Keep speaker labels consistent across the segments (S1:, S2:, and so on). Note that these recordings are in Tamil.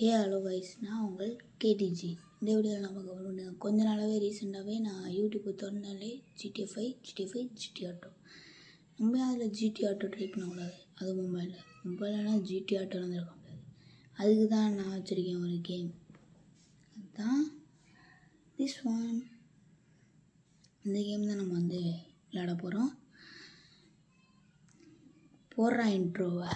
S1: ஹலோ கைஸ், நான் உங்கள் கேடிஜி. இந்த வீடியோவில் நம்ம கவனிங்க. கொஞ்ச நாளாகவே ரீசெண்டாகவே நான் யூடியூப் திறந்தாலே ஜிடி ஆட்டோ. நம்ம அதில் ஜிடி ஆட்டோ ட்ரை பண்ணக்கூடாது. அது மொபைல்னா ஜிடி ஆட்டோ வந்துருக்க முடியாது. அதுக்கு தான் நான் வச்சுருக்கேன் ஒரு கேம். அதுதான் திஸ் ஒன். இந்த கேம் தான் நம்ம விளையாட போகிறோம். போடுறா இன்ட்ரோவை.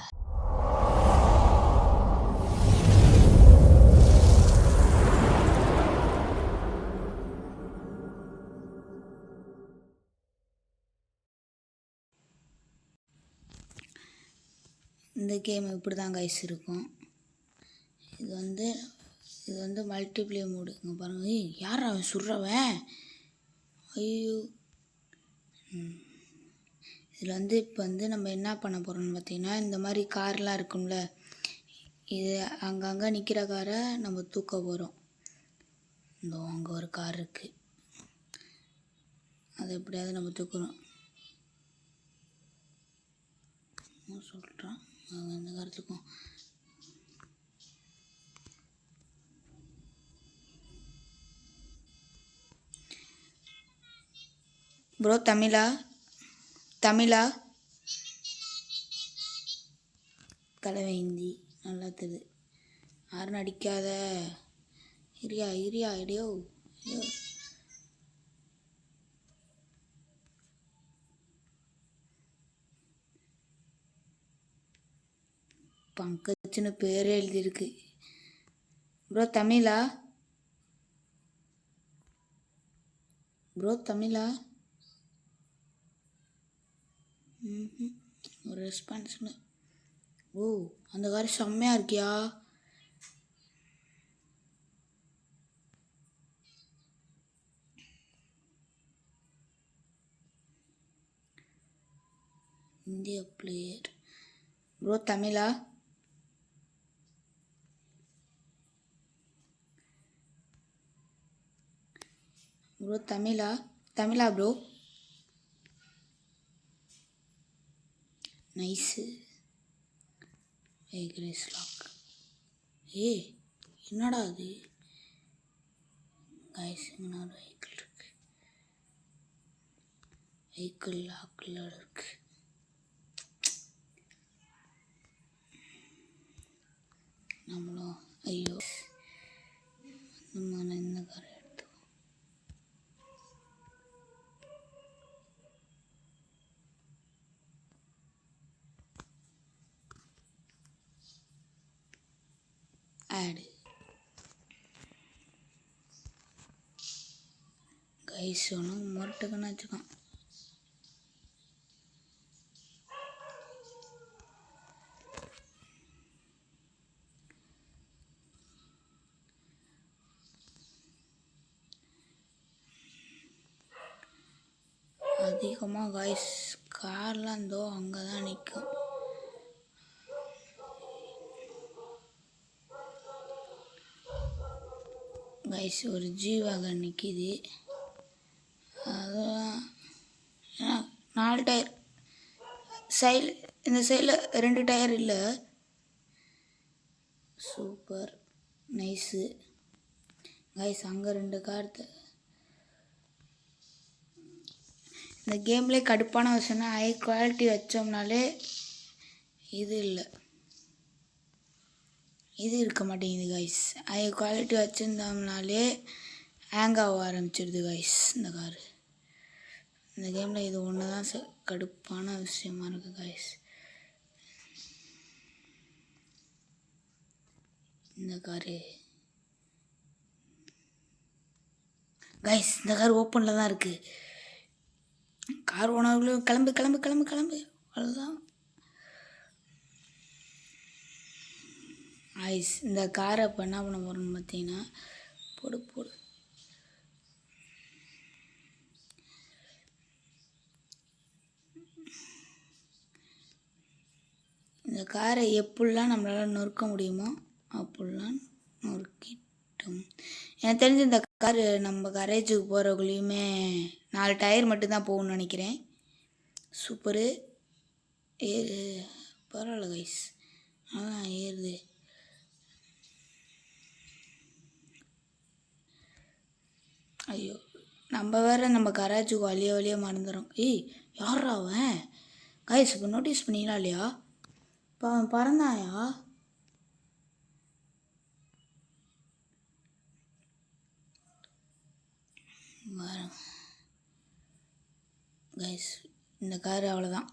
S1: இந்த கேம் இப்படி தான் கைஸ் இருக்கும். இது வந்து மல்டிப்ளேயர் மோடு. இங்கே பாருங்கள், யார் அவன் சுடுறவன்? ஐயோ, இதில் இப்போ நம்ம என்ன பண்ண போகிறோம்னு பார்த்தீங்கன்னா, இந்த மாதிரி கார்லாம் இருக்கும்ல, இது அங்கங்கே நிற்கிற காரை நம்ம தூக்க போகிறோம். இந்த அங்கே ஒரு கார் இருக்குது, அதை எப்படியாவது நம்ம தூக்குறோம் சொல்கிறான். இந்த காரத்துக்கும் ப்ரோ தமிழா தலைவை ஹிந்தி நல்லா தெரியுது. யாரும் அடிக்காத, இரியா இடியோ. பங்கஜ்னு பேரே எழுதியிருக்கு. ப்ரோ தமிழா ஒரு ரெஸ்பான்ஸ்னு. ஓ, அந்த கார் செம்மையாக இருக்கியா? இந்திய பிளேயர். ப்ரோ தமிழா ப்ரோ நைஸு. கிரேஸ் லாக். என்னடா அது கைஸ்? இங்கே ஒரு வெஹிக்கிள் இருக்கு. வெஹிக்கிள் லாக்கில் இருக்கு. நம்மளும் ஐயோ நம்ம இந்த காரை எடுத்தோம். ஆடு கைஸ் ஒன்று முரட்டுக்குன்னு வச்சுக்கான். அதிகமாக கைஸ் கார்லாம் இருந்தோ அங்கே தான் நிற்கும். கைஸ் ஒரு ஜி-வேகன் நிற்கிது. அதுதான் 4 டயர். இந்த சைடில் 2 டயர் இல்லை. Super nice guys. அங்கே 2 கார். இந்த கேம்லேயே கடுப்பான விஷயம்னா ஹை குவாலிட்டி வச்சோம்னாலே இது இருக்க மாட்டேங்குது கைஸ். ஹை குவாலிட்டி வச்சுருந்தோம்னாலே ஹேங் ஆக ஆரம்பிச்சிடுது கைஸ். இந்த கேமில் இது ஒன்று தான் கடுப்பான விஷயமா இருக்குது கைஸ். இந்த காரு கைஸ், இந்த கார் ஓப்பனில் தான் இருக்குது. கார் ஓனர்களும் கிளம்பு அவ்வளோதான் ஐஸ். இந்த காரை இப்போ என்ன பண்ண போகிறோம்னு பார்த்தீங்கன்னா, போடு இந்த காரை எப்படிலாம் நம்மளால் நொறுக்க முடியுமோ அப்படிலாம் நொறுக்கிட்டோம். எனக்கு தெரிஞ்சு இந்த காரு நம்ம கரேஜுக்கு போகிறவங்களையுமே 4 டயர் மட்டும்தான் போகணும்னு நினைக்கிறேன். சூப்பரு. பரவாயில்ல கைஸ், நல்லா ஏறுது. நம்ம வேறு நம்ம கராச்சுக்கு வழியாக மறந்துடும். ஏய் யாரா அவன்? கைஸ் இப்போ நோட்டீஸ் பண்ணிங்களா இல்லையா? இப்போ அவன் பறந்தாயா? கைஸ் இந்த காரு அவ்வளோதான்.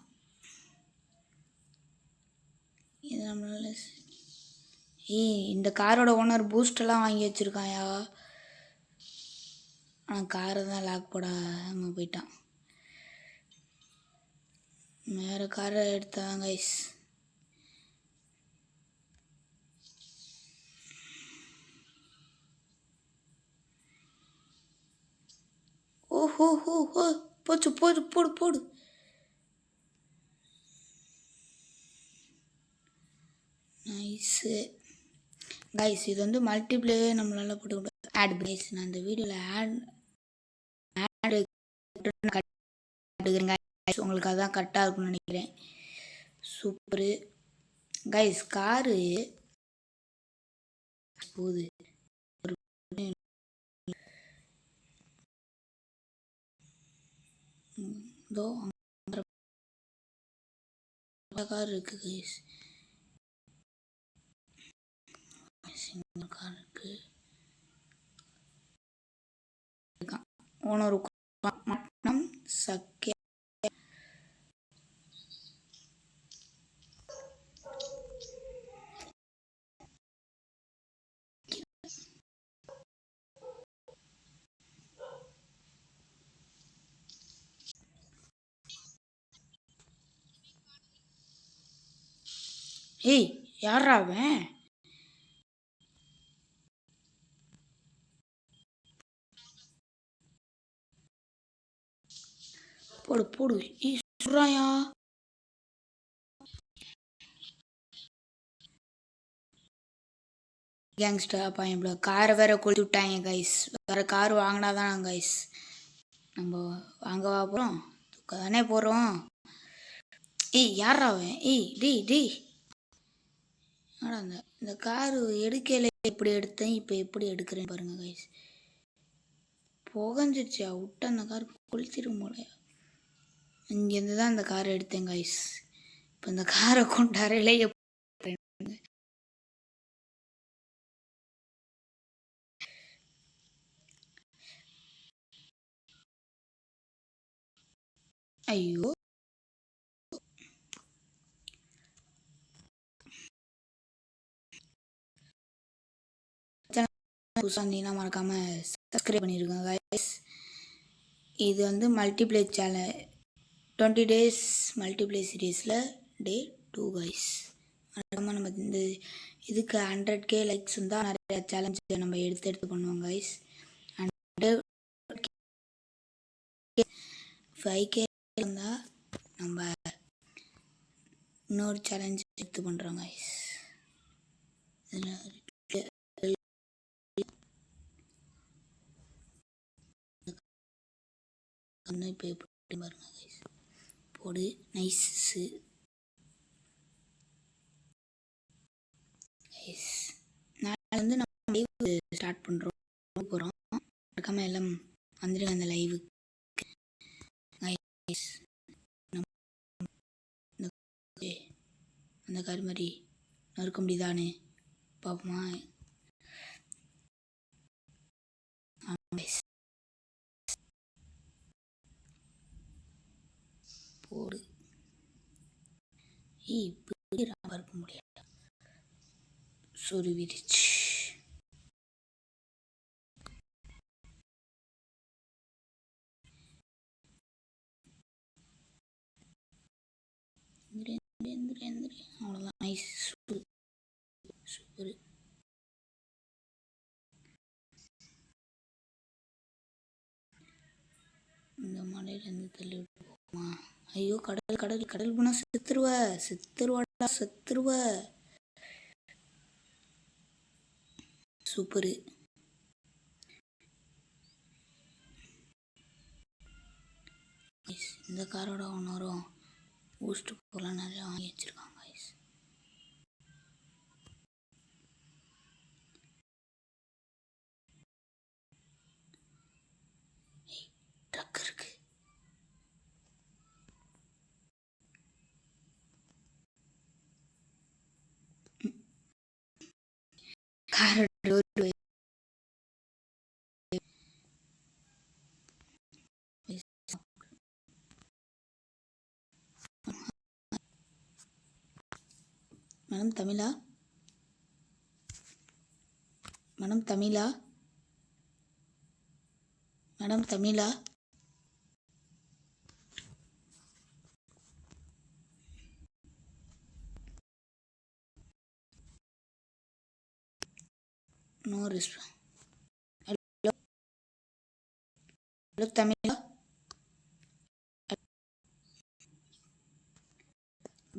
S1: இது நம்மளால இந்த காரோட ஓனர் பூஸ்டெல்லாம் வாங்கி வச்சுருக்காயா? ஆனால் காரை தான் லாக் போடாமல் போயிட்டான். வேறு காரை எடுத்தான் கைஸ். ஓஹோ ஹோ ஹோ போச்சு போடு போடு போடு. Nice guys. இது வந்து மல்டிப்ளேயே நம்மளால் போட்டு ஆட் கைஸ். நான் இந்த வீடியோவில் ஆட் கட்டுக்கிறேன் கைஸ். உங்களுக்கு அதான் கரெக்டாக இருக்கும்னு நினைக்கிறேன். Super guys. காரு போகுது. இதோ கார் இருக்கு கைஸ். கார் இருக்கு. ஓனர் மட்டம் சக்கே. ஏய் யாரா அவன்? போடு போடு. சொல்றாயா? கேங்ஸ்டர் பையன் இவ்வளோ காரை வேற கொளுத்து விட்டாங்க கைஸ். வேறு கார் வாங்கினாதான் கைஸ் நம்ம வாங்கவா போகிறோம்? தானே போகிறோம். ஏய் யாரா அவன்? ஏய் டேய் டேய். ஆனால் இந்த காரு எடுக்கல. எப்படி எடுத்தேன் இப்போ எப்படி எடுக்கிறேன் பாருங்க கைஸ். புகஞ்சிருச்சா விட்டு அந்த கார் கொளுத்திடும் போல. இங்கேருந்து தான் இந்த காரை எடுத்தேன் கைஸ். இப்போ இந்த காரை கொண்டாடல. ஐயோ புதுசாக இருந்தீங்கன்னா மறக்காமல் சப்ஸ்கிரைப் பண்ணியிருக்கோங்க கைஸ். இது வந்து மல்டிப்ளே சேனல் 20 days மல்டிப்ளே சீரீஸில் டே 2 கைஸ். மறக்காமல் நம்ம இந்த இதுக்கு 100K லைக்ஸ் இருந்தால் நிறைய சேலஞ்சு நம்ம எடுத்து பண்ணுவோம் கைஸ். அண்ட் 5K இருந்தால் நம்ம இன்னொரு சேலஞ்சு எடுத்து பண்ணுறோம் கைஸ். இதில் இப்போ எப்படி பாருங்க கைஸ். போடு நைஸு கைஸ். நாளை வந்து நம்ம லைவ் ஸ்டார்ட் பண்ணுறோம் போகிறோம். மறக்காமல் எல்லாம் வந்துடுங்க அந்த லைவுக்கு கைஸ். அந்த கார் மாதிரி நறுக்க முடியுதானு பார்ப்போமா? போடு. இப்படி இருக்க முடியாது. சொருவிடுச்சு. அவ்வளோதான். நைஸ். Super super. இந்த மலையிலேருந்து தள்ளி விட்டு போகுமா? ஐயோ கடல் கடல் கடல் போனால் செத்துருவாடா செத்துருவ. சூப்பரு. இந்த காரோட ஒன்னரும் பூஸ்ட் போகலாம் நிறையா வாங்கி வச்சுருக்காங்க கைஸ். காரோட ஒரு மேடம் தமிழா? மேடம் தமிழா? மேடம் தமிழா? No response. ஹலோ ஹலோ தமிழா?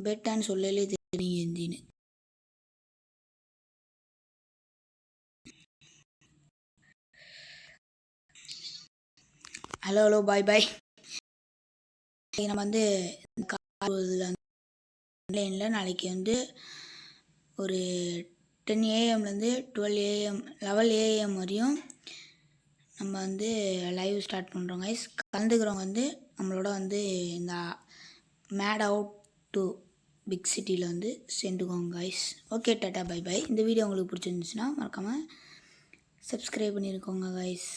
S1: பெட்டான்னு சொல்லலே தெரியும் எந்தின்னு. ஹலோ ஹலோ பாய் பாய். நம்ம வந்து ஆன்லைனில் நாளைக்கு வந்து ஒரு 10 AM to 12 AM 11 AM வரையும் நம்ம வந்து லைவ் ஸ்டார்ட் பண்ணுறோம் கைஸ். கலந்துக்கிறவங்க வந்து நம்மளோட வந்து இந்த மேட் அவுட் டு பிக் சிட்டியில் வந்து சேர்ந்துக்கோங்க guys. Okay tata bye bye. இந்த வீடியோ உங்களுக்கு பிடிச்சிருந்துச்சுன்னா மறக்காமல் சப்ஸ்கிரைப் பண்ணியிருக்கோங்க கைஸ்.